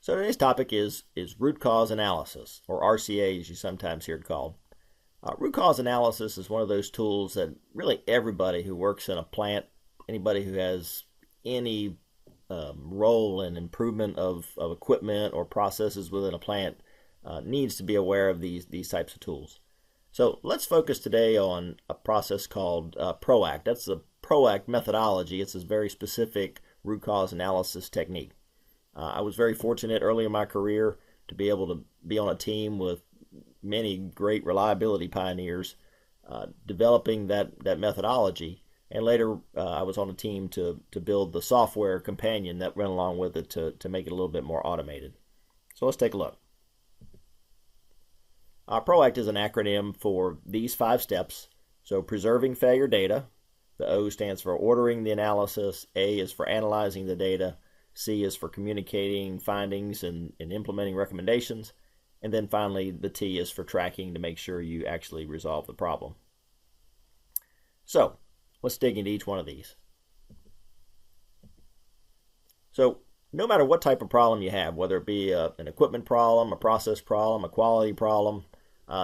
So today's topic is root cause analysis, or RCA as you sometimes hear it called. Root cause analysis is one of those tools that really everybody who works in a plant, anybody who has any role in improvement of equipment or processes within a plant needs to be aware of these types of tools. So let's focus today on a process called PROACT. That's the PROACT methodology. It's a very specific root cause analysis technique. I was very fortunate early in my career to be able to be on a team with many great reliability pioneers developing that methodology. And later I was on a team to build the software companion that went along with it to make it a little bit more automated. So let's take a look. PROACT is an acronym for these 5 steps. So preserving failure data. The O stands for ordering the analysis. A is for analyzing the data. C is for communicating findings and implementing recommendations. And then finally, the T is for tracking to make sure you actually resolve the problem. So let's dig into each one of these. So no matter what type of problem you have, whether it be an equipment problem, a process problem, a quality problem,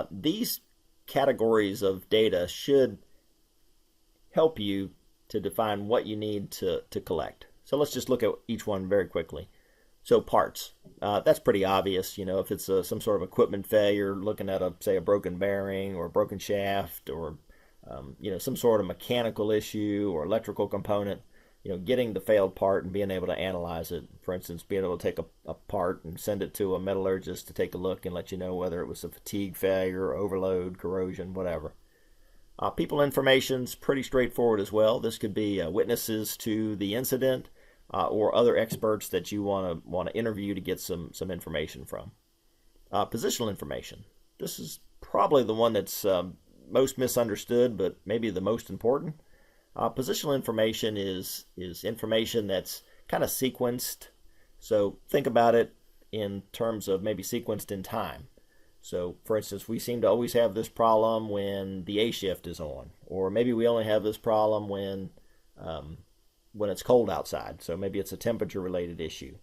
these categories of data should help you to define what you need to collect. So let's just look at each one very quickly. So parts, that's pretty obvious. You know, if it's some sort of equipment failure, looking at say a broken bearing or a broken shaft or some sort of mechanical issue or electrical component, getting the failed part and being able to analyze it. For instance, being able to take a part and send it to a metallurgist to take a look and let you know whether it was a fatigue failure, overload, corrosion, whatever. People information's pretty straightforward as well. This could be witnesses to the incident or other experts that you want to interview to get some information from. Positional information. This is probably the one that's most misunderstood, but maybe the most important. Positional information is information that's kind of sequenced. So think about it in terms of maybe sequenced in time. So for instance, we seem to always have this problem when the A shift is on, or maybe we only have this problem when it's cold outside. So maybe it's a temperature related issue.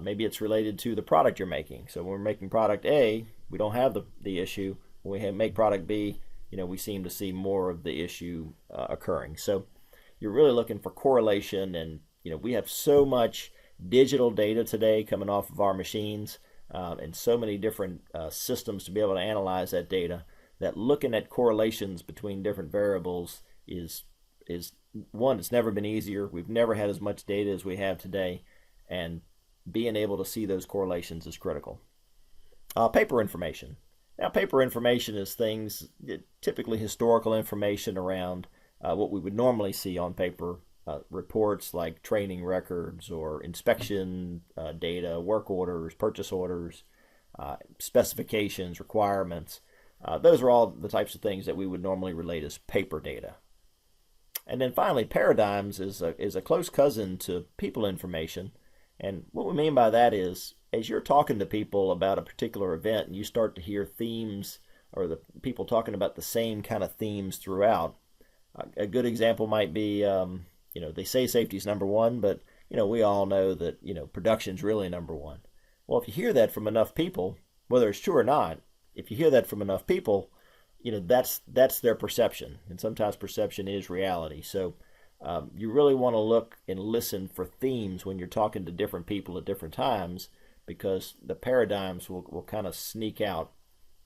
Maybe it's related to the product you're making. So when we're making product A, we don't have the issue. When we make product B, we seem to see more of the issue occurring. So you're really looking for correlation, and we have so much digital data today coming off of our machines and so many different systems to be able to analyze that data, that looking at correlations between different variables is one, it's never been easier. We've never had as much data as we have today, and being able to see those correlations is critical. Paper information. Now, paper information is things, typically historical information around what we would normally see on paper, reports like training records or inspection data, work orders, purchase orders, specifications, requirements. Those are all the types of things that we would normally relate as paper data. And then finally, paradigms is a close cousin to people information. And what we mean by that is, as you're talking to people about a particular event and you start to hear themes, or the people talking about the same kind of themes throughout, a good example might be, they say safety is number one, but, we all know that, production's really number one. Well, if you hear that from enough people, whether it's true or not, if you hear that from enough people, that's their perception. And sometimes perception is reality. So you really want to look and listen for themes when you're talking to different people at different times, because the paradigms will kind of sneak out.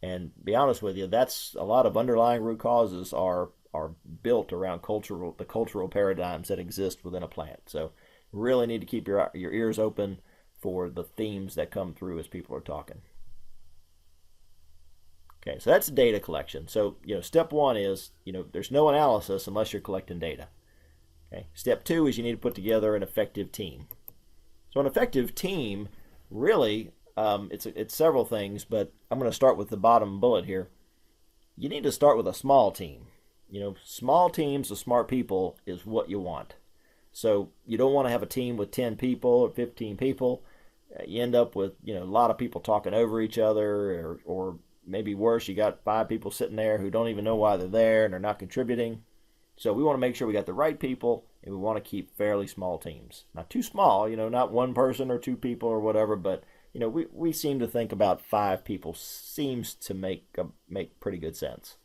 And be honest with you, that's a lot of underlying root causes are built around the cultural paradigms that exist within a plant. So really need to keep your ears open for the themes that come through as people are talking. Okay, so that's data collection. So, step one is, there's no analysis unless you're collecting data. Okay, step 2 is you need to put together an effective team. So an effective team, really, it's several things, but I'm going to start with the bottom bullet here. You need to start with a small team. Small teams of smart people is what you want. So you don't want to have a team with 10 people or 15 people. You end up with, a lot of people talking over each other, or maybe worse, you got 5 people sitting there who don't even know why they're there and they're not contributing. So we want to make sure we got the right people, and we want to keep fairly small teams. Not too small, not one person or 2 people or whatever, but we seem to think about 5 people seems to make pretty good sense.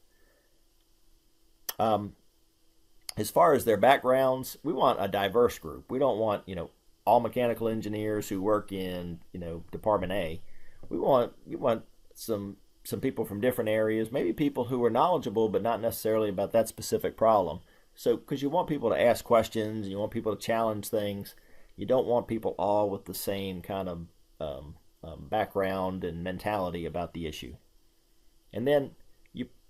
As far as their backgrounds, we want a diverse group. We don't want, all mechanical engineers who work in, Department A. We want some people from different areas, maybe people who are knowledgeable but not necessarily about that specific problem. So, because you want people to ask questions, you want people to challenge things. You don't want people all with the same kind of background and mentality about the issue. And then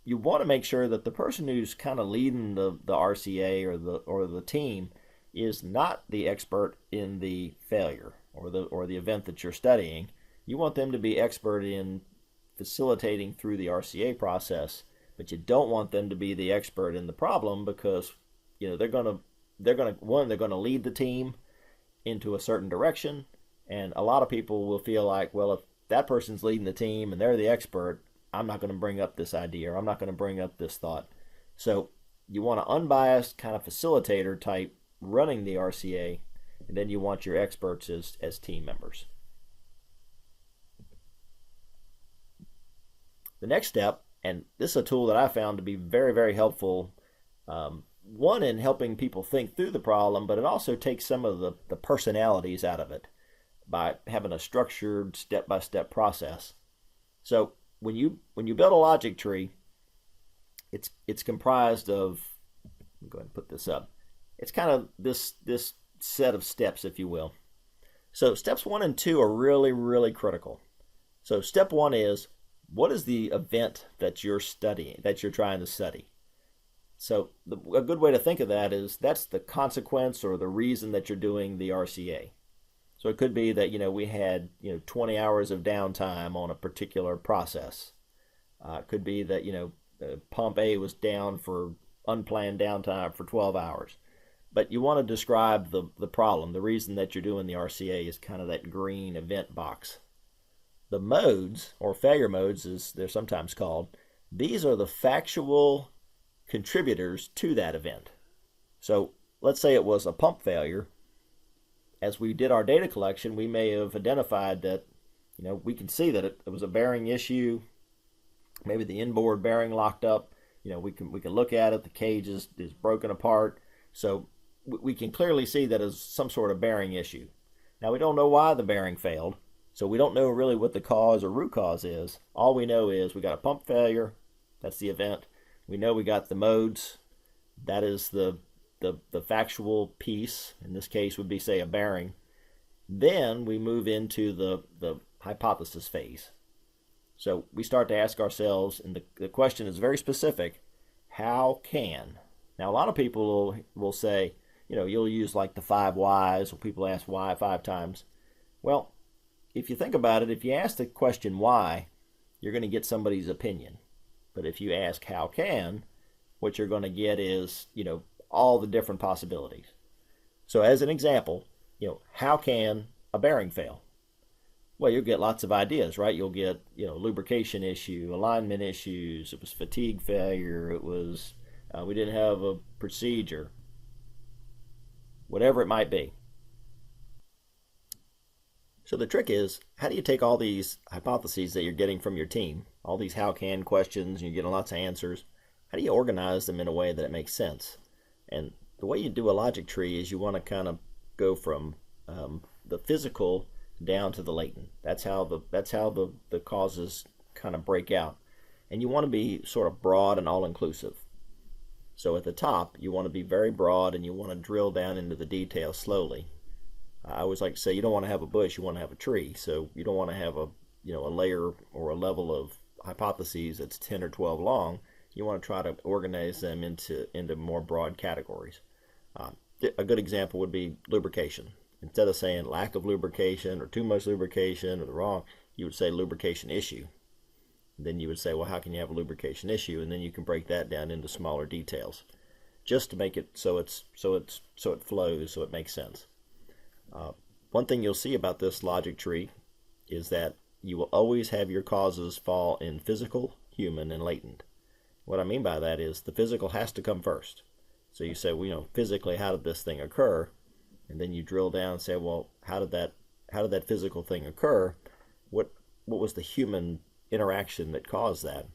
you want to make sure that the person who's kind of leading the RCA or the team is not the expert in the failure or the event that you're studying. You want them to be expert in facilitating through the RCA process, but you don't want them to be the expert in the problem, because they're going to lead the team into a certain direction, and a lot of people will feel like, well, if that person's leading the team and they're the expert, I'm not going to bring up this idea, or I'm not going to bring up this thought. So you want an unbiased kind of facilitator type running the RCA, and then you want your experts as team members. The next step, and this is a tool that I found to be very, very helpful, one in helping people think through the problem, but it also takes some of the personalities out of it by having a structured step-by-step process. So when you build a logic tree, it's comprised of, let me go ahead and put this up. It's kind of this set of steps, if you will. So steps 1 and 2 are really, really critical. So step 1 is, what is the event that you're studying, that you're trying to study? So a good way to think of that is that's the consequence or the reason that you're doing the RCA. So it could be that we had 20 hours of downtime on a particular process. It could be that pump A was down for unplanned downtime for 12 hours. But you want to describe the problem. The reason that you're doing the RCA is kind of that green event box. The modes, or failure modes as they're sometimes called, these are the factual contributors to that event. So let's say it was a pump failure. As we did our data collection, we may have identified that, we can see that it was a bearing issue. Maybe the inboard bearing locked up. We can look at it. The cage is broken apart. So we can clearly see that it's some sort of bearing issue. Now, we don't know why the bearing failed. So we don't know really what the cause or root cause is. All we know is we got a pump failure. That's the event. We know we got the modes. That is the factual piece. In this case would be, say, a bearing. Then we move into the hypothesis phase. So we start to ask ourselves, and the question is very specific, how can? Now, a lot of people will say, you'll use like the 5 whys, or people ask why 5 times. Well, if you think about it, if you ask the question why, you're going to get somebody's opinion. But if you ask how can, what you're going to get is, all the different possibilities. So as an example, how can a bearing fail? Well, you'll get lots of ideas, right? You'll get, lubrication issue, alignment issues, it was fatigue failure, it was, we didn't have a procedure, whatever it might be. So the trick is, how do you take all these hypotheses that you're getting from your team, all these how can questions, and you're getting lots of answers, how do you organize them in a way that it makes sense? And the way you do a logic tree is you want to kind of go from the physical down to the latent. That's how the causes kind of break out. And you want to be sort of broad and all-inclusive. So at the top, you want to be very broad, and you want to drill down into the details slowly. I always like to say you don't want to have a bush, you want to have a tree. So you don't want to have a layer or a level of hypotheses that's 10 or 12 long. You want to try to organize them into more broad categories. A good example would be lubrication. Instead of saying lack of lubrication or too much lubrication or the wrong, you would say lubrication issue. Then you would say, well, how can you have a lubrication issue? And then you can break that down into smaller details, just to make it so it flows, so it makes sense. One thing you'll see about this logic tree is that you will always have your causes fall in physical, human, and latent. What I mean by that is the physical has to come first. So you say, well, physically, how did this thing occur? And then you drill down and say, well, how did that physical thing occur? what was the human interaction that caused that?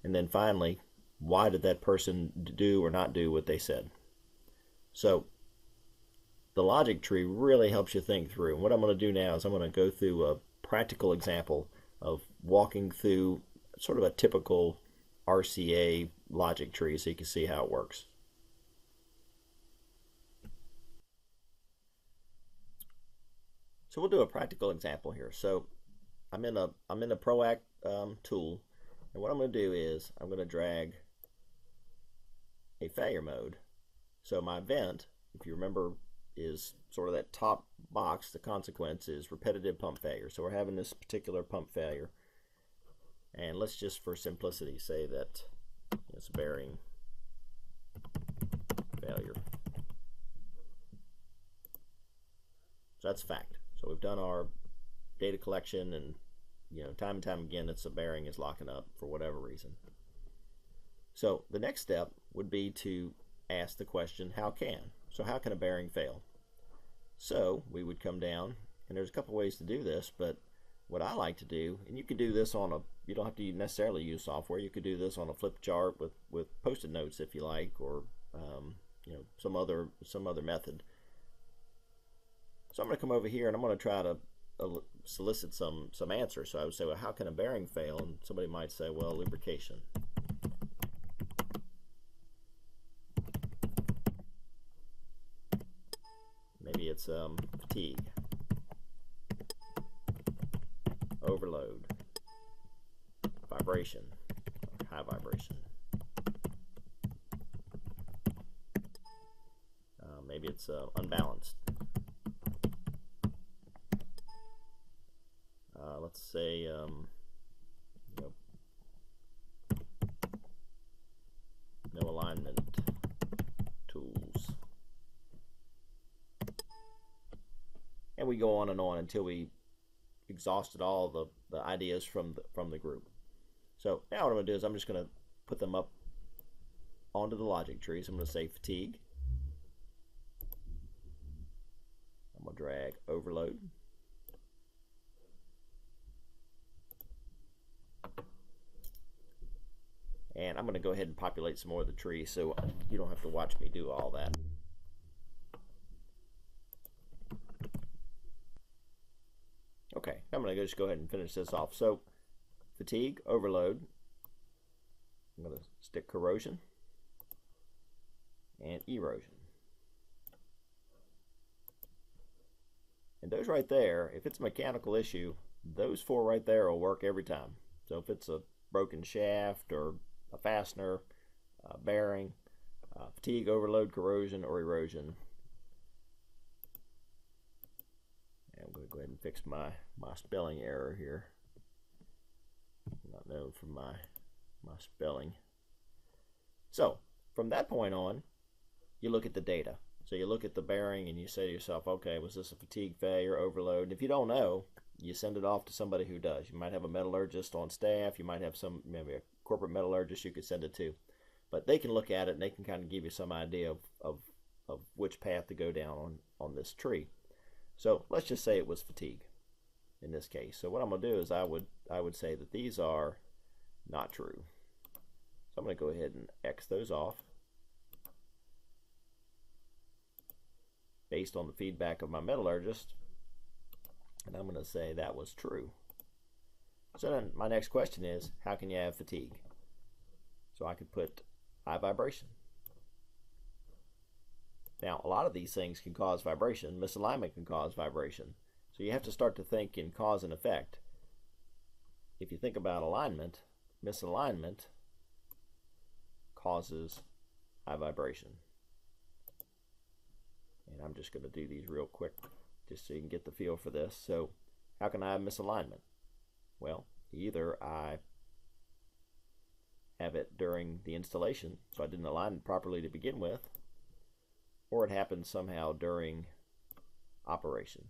And then finally, why did that person do or not do what they said? So the logic tree really helps you think through. And what I'm going to do now is I'm going to go through a practical example of walking through sort of a typical RCA logic tree so you can see how it works. So we'll do a practical example here. So I'm in the PROACT tool, and what I'm going to do is I'm going to drag a failure mode. So my event, if you remember, is sort of that top box. The consequence is repetitive pump failure. So we're having this particular pump failure, and let's just for simplicity say that it's bearing failure. So that's a fact. So we've done our data collection, and time and time again it's a bearing is locking up for whatever reason. So the next step would be to ask the question, how can? So how can a bearing fail? So we would come down, and there's a couple ways to do this, but what I like to do, and you could do this on you don't have to necessarily use software, you could do this on a flip chart with post-it notes if you like, or some other method. So I'm going to come over here and I'm going to try to solicit some answers. So I would say, well, how can a bearing fail? And somebody might say, well, lubrication. Maybe it's fatigue, overload, vibration, high vibration. Maybe it's unbalanced. Let's say no alignment tools, and we go on and on until we exhausted all the ideas from the group. So now what I'm going to do is I'm just going to put them up onto the logic tree. So I'm going to say fatigue. I'm going to drag overload. And I'm going to go ahead and populate some more of the tree so you don't have to watch me do all that. Okay, I'm going to just go ahead and finish this off. So fatigue, overload, I'm going to stick corrosion and erosion. And those right there, if it's a mechanical issue, those four right there will work every time. So if it's a broken shaft or a fastener, bearing, fatigue, overload, corrosion, or erosion. And I'm going to go ahead and fix my spelling error here. I'm not known for my spelling. So from that point on, you look at the data. So you look at the bearing and you say to yourself, okay, was this a fatigue failure, overload? And if you don't know, you send it off to somebody who does. You might have a metallurgist on staff. You might have maybe a corporate metallurgist you could send it to. But they can look at it and they can kind of give you some idea of which path to go down on this tree. So let's just say it was fatigue in this case. So what I'm going to do is I would say that these are not true. So I'm going to go ahead and X those off based on the feedback of my metallurgist. And I'm going to say that was true. So then my next question is, how can you have fatigue? So I could put high vibration. Now, a lot of these things can cause vibration. Misalignment can cause vibration. So you have to start to think in cause and effect. If you think about alignment, misalignment causes high vibration. And I'm just going to do these real quick just so you can get the feel for this. So how can I have misalignment? Well, either I have it during the installation, so I didn't align it properly to begin with, or it happens somehow during operation.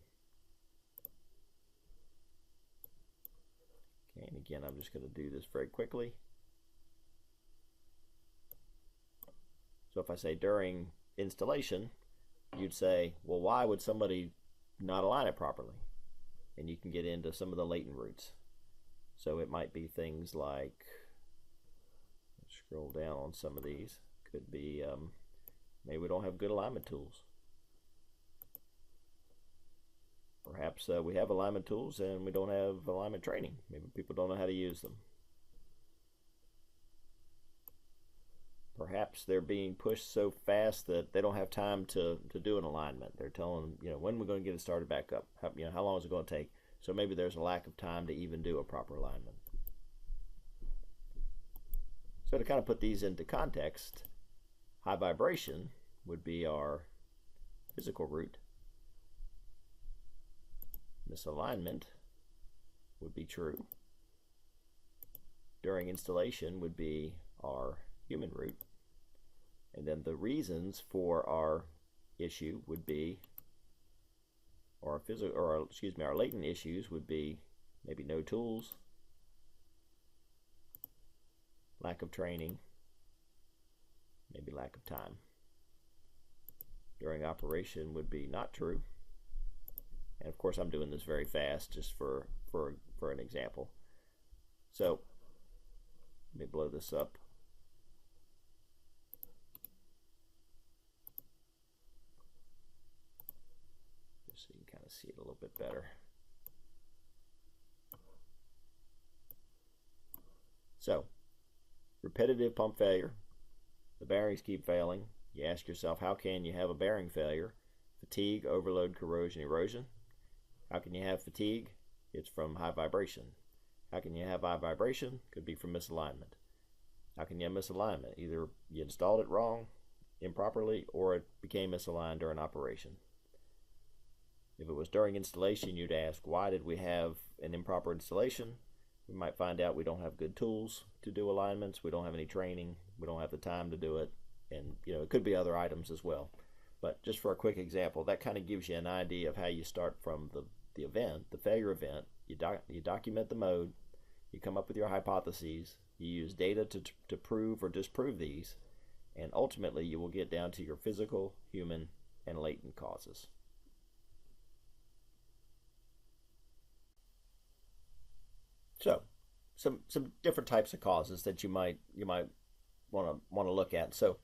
Okay, and again, I'm just going to do this very quickly. So if I say during installation, you'd say, well, why would somebody not align it properly? and you can get into some of the latent roots. So it might be things like, let's scroll down on some of these, could be maybe we don't have good alignment tools. Perhaps we have alignment tools and we don't have alignment training. Maybe people don't know how to use them. Perhaps they're being pushed so fast that they don't have time to do an alignment. They're telling them, when we're going to get it started back up. How long is it going to take? So maybe there's a lack of time to even do a proper alignment. So to kind of put these into context, high vibration would be our physical root. Misalignment would be true. During installation would be our human root. And then the reasons for our issue would be, or our latent issues would be maybe no tools, lack of training, maybe lack of time. During operation would be not true. And of course I'm doing this very fast just for an example. So let me blow this up. Just so you can kind of see it a little bit better. So, repetitive pump failure. The bearings keep failing. You ask yourself, how can you have a bearing failure? Fatigue, overload, corrosion, erosion. How can you have fatigue? It's from high vibration. How can you have high vibration? Could be from misalignment. How can you have misalignment? Either you installed it wrong, improperly, or it became misaligned during operation. If it was during installation, you'd ask, why did we have an improper installation? We might find out we don't have good tools to do alignments, we don't have any training, we don't have the time to do it, and it could be other items as well. But just for a quick example, that kind of gives you an idea of how you start from the event, the failure event. You document the mode, you come up with your hypotheses, you use data to prove or disprove these, and ultimately you will get down to your physical, human, and latent causes. So, some different types of causes that you might want to look at. So,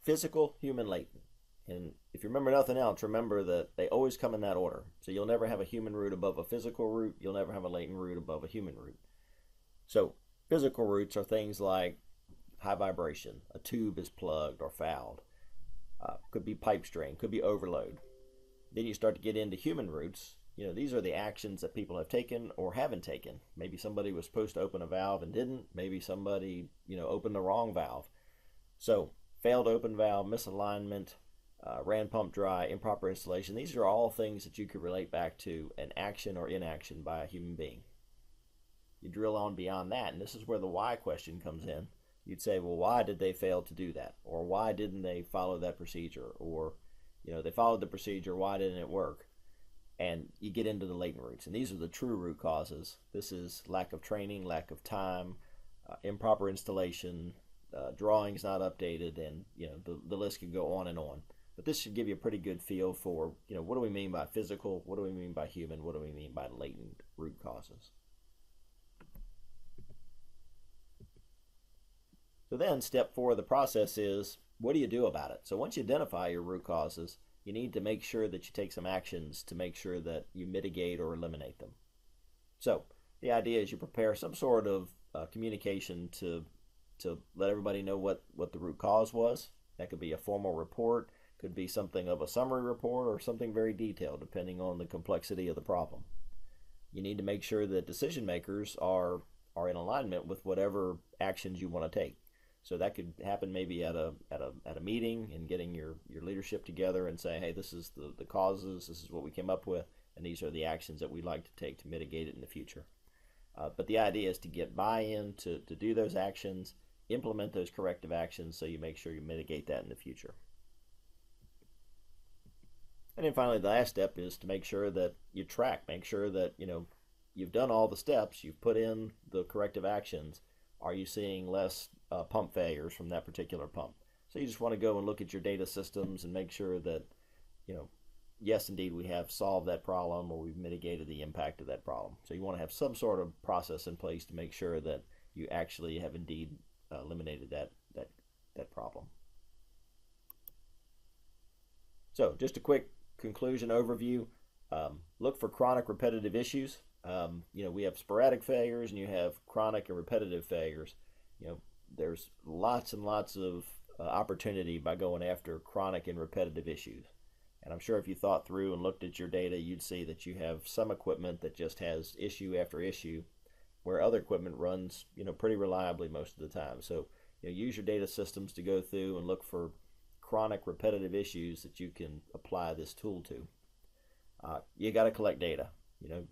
physical, human, latent. And if you remember nothing else, remember that they always come in that order. So you'll never have a human root above a physical root. You'll never have a latent root above a human root. So physical roots are things like high vibration. A tube is plugged or fouled. Could be pipe strain. Could be overload. Then you start to get into human roots. These are the actions that people have taken or haven't taken. Maybe somebody was supposed to open a valve and didn't. Maybe somebody, opened the wrong valve. So failed open valve, misalignment, ran pump dry, improper installation. These are all things that you could relate back to an action or inaction by a human being. You drill on beyond that, and this is where the why question comes in. You'd say, well, why did they fail to do that? Or why didn't they follow that procedure? Or, they followed the procedure, why didn't it work? And you get into the latent roots, and these are the true root causes. This is lack of training, lack of time, improper installation, drawings not updated, and the list can go on and on. But this should give you a pretty good feel for, what do we mean by physical, what do we mean by human, what do we mean by latent root causes. So then step 4 of the process is, what do you do about it? So once you identify your root causes, you need to make sure that you take some actions to make sure that you mitigate or eliminate them. So the idea is you prepare some sort of communication to let everybody know what the root cause was. That could be a formal report, could be something of a summary report, or something very detailed depending on the complexity of the problem. You need to make sure that decision makers are in alignment with whatever actions you want to take. So that could happen maybe at a meeting and getting your leadership together and say, hey, this is the causes, this is what we came up with, and these are the actions that we'd like to take to mitigate it in the future. But the idea is to get buy-in to do those actions, implement those corrective actions so you make sure you mitigate that in the future. And then finally, the last step is to make sure that you track, make sure that you've done all the steps, you've put in the corrective actions. Are you seeing less pump failures from that particular pump? So you just want to go and look at your data systems and make sure that yes, indeed, we have solved that problem or we've mitigated the impact of that problem. So you want to have some sort of process in place to make sure that you actually have indeed eliminated that problem. So just a quick conclusion overview. Look for chronic repetitive issues. We have sporadic failures and you have chronic and repetitive failures. There's lots and lots of opportunity by going after chronic and repetitive issues. And I'm sure if you thought through and looked at your data, you'd see that you have some equipment that just has issue after issue, where other equipment runs, pretty reliably most of the time. So, use your data systems to go through and look for chronic repetitive issues that you can apply this tool to. You got to collect data.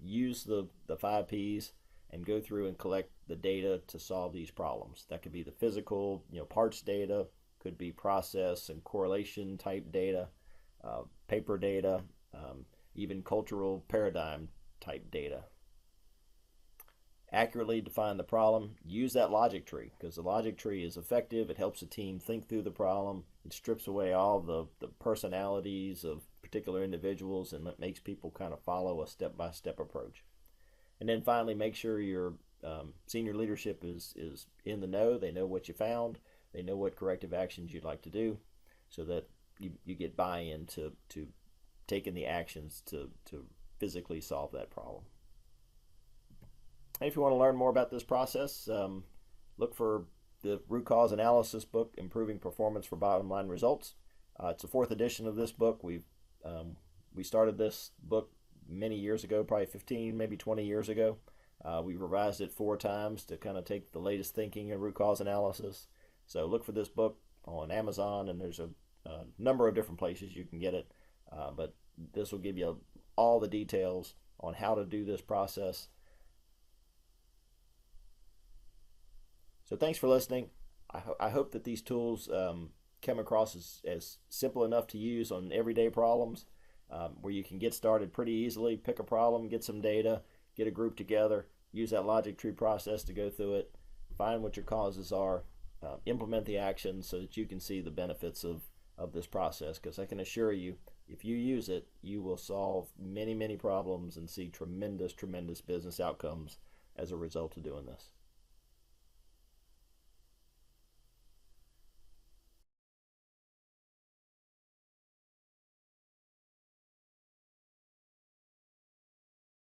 Use the 5 Ps and go through and collect the data to solve these problems. That could be the physical, parts data, could be process and correlation type data, paper data, even cultural paradigm type data. Accurately define the problem. Use that logic tree, because the logic tree is effective. It helps the team think through the problem. It strips away all the personalities of particular individuals and it makes people kind of follow a step-by-step approach. And then finally, make sure your senior leadership is in the know. They know what you found. They know what corrective actions you'd like to do, so that you get buy-in to taking the actions to physically solve that problem. And if you want to learn more about this process, look for the root cause analysis book, Improving Performance for Bottom Line Results. It's the 4th edition of this book. We started this book many years ago, probably 15, maybe 20 years ago. We revised it 4 times to kind of take the latest thinking in root cause analysis. So look for this book on Amazon, and there's a number of different places you can get it. But this will give you all the details on how to do this process. So thanks for listening. I hope that these tools come across as simple enough to use on everyday problems, where you can get started pretty easily, pick a problem, get some data, get a group together, use that logic tree process to go through it, find what your causes are, implement the actions so that you can see the benefits of this process, because I can assure you, if you use it, you will solve many, many problems and see tremendous, tremendous business outcomes as a result of doing this.